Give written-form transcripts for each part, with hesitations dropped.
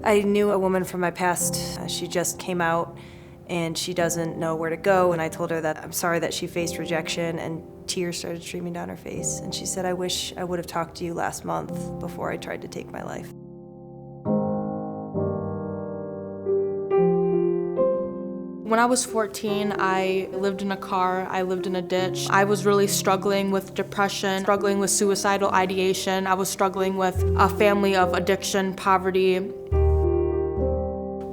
I knew a woman from my past. She just came out and she doesn't know where to go, and I told her that I'm sorry that she faced rejection, and tears started streaming down her face. And she said, I wish I would have talked to you last month before I tried to take my life. When I was 14, I lived in a car, I lived in a ditch. I was really struggling with depression, struggling with suicidal ideation. I was struggling with a family of addiction, poverty.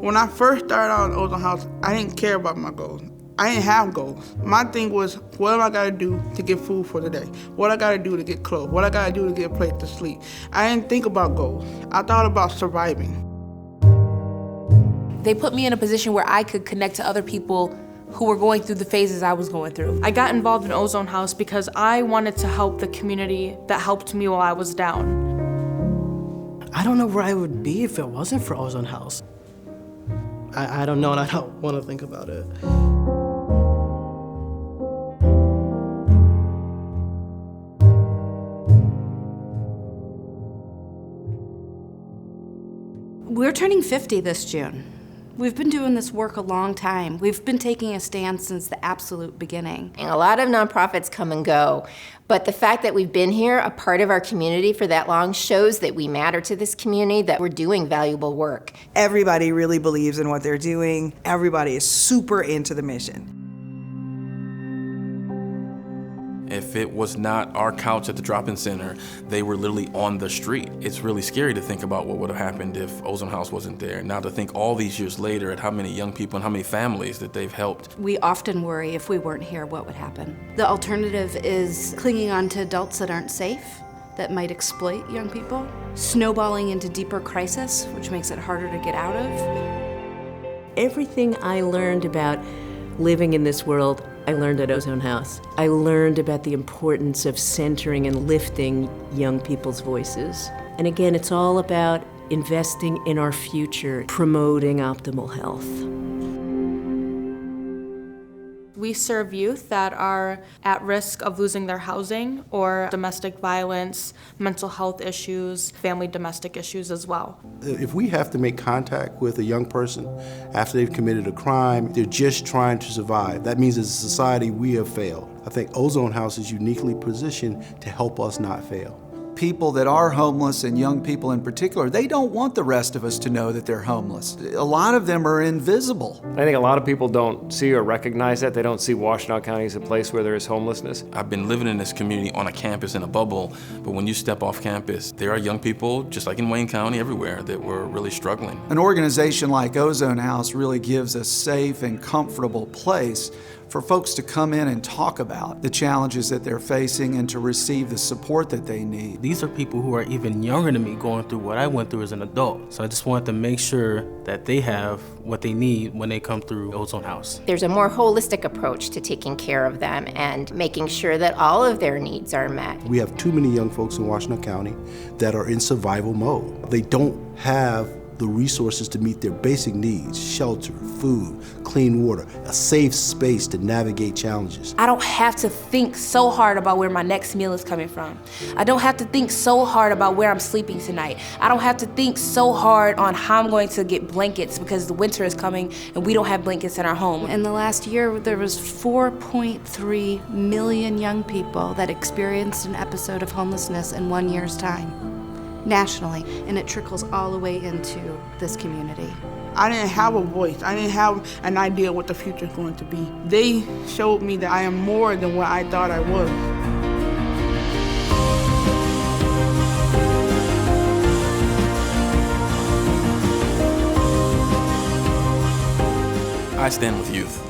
When I first started out in Ozone House, I didn't care about my goals. I didn't have goals. My thing was, what am I gotta do to get food for the day? What I gotta do to get clothes? What I gotta do to get a place to sleep? I didn't think about goals. I thought about surviving. They put me in a position where I could connect to other people who were going through the phases I was going through. I got involved in Ozone House because I wanted to help the community that helped me while I was down. I don't know where I would be if it wasn't for Ozone House. I don't know, and I don't want to think about it. We're turning 50 this June. We've been doing this work a long time. We've been taking a stand since the absolute beginning. And a lot of nonprofits come and go, but the fact that we've been here, a part of our community for that long, shows that we matter to this community, that we're doing valuable work. Everybody really believes in what they're doing. Everybody is super into the mission. If it was not our couch at the drop-in center, they were literally on the street. It's really scary to think about what would have happened if Ozone House wasn't there. Now to think all these years later at how many young people and how many families that they've helped. We often worry if we weren't here, what would happen? The alternative is clinging on to adults that aren't safe, that might exploit young people, snowballing into deeper crisis, which makes it harder to get out of. Everything I learned about living in this world, I learned at Ozone House. I learned about the importance of centering and lifting young people's voices. And again, it's all about investing in our future, promoting optimal health. We serve youth that are at risk of losing their housing or domestic violence, mental health issues, family domestic issues as well. If we have to make contact with a young person after they've committed a crime, they're just trying to survive. That means as a society, we have failed. I think Ozone House is uniquely positioned to help us not fail. People that are homeless, and young people in particular, they don't want the rest of us to know that they're homeless. A lot of them are invisible. I think a lot of people don't see or recognize that. They don't see Washtenaw County as a place where there is homelessness. I've been living in this community on a campus in a bubble, but when you step off campus, there are young people, just like in Wayne County, everywhere, that were really struggling. An organization like Ozone House really gives a safe and comfortable place for folks to come in and talk about the challenges that they're facing and to receive the support that they need. These are people who are even younger than me going through what I went through as an adult. So I just want to make sure that they have what they need when they come through Ozone House. There's a more holistic approach to taking care of them and making sure that all of their needs are met. We have too many young folks in Washtenaw County that are in survival mode. They don't have the resources to meet their basic needs: shelter, food, clean water, a safe space to navigate challenges. I don't have to think so hard about where my next meal is coming from. I don't have to think so hard about where I'm sleeping tonight. I don't have to think so hard on how I'm going to get blankets because the winter is coming and we don't have blankets in our home. In the last year, there was 4.3 million young people that experienced an episode of homelessness in 1 year's time. Nationally, and it trickles all the way into this community. I didn't have a voice. I didn't have an idea what the future is going to be. They showed me that I am more than what I thought I was. I stand with youth.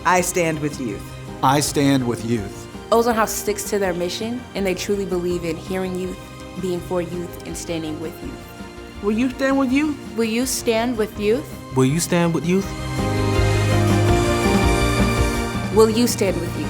I stand with youth. I stand with youth. Ozone House sticks to their mission, and they truly believe in hearing youth, being for youth, and standing with youth. Will you stand with youth? Will you stand with youth? Will you stand with youth? Will you stand with youth?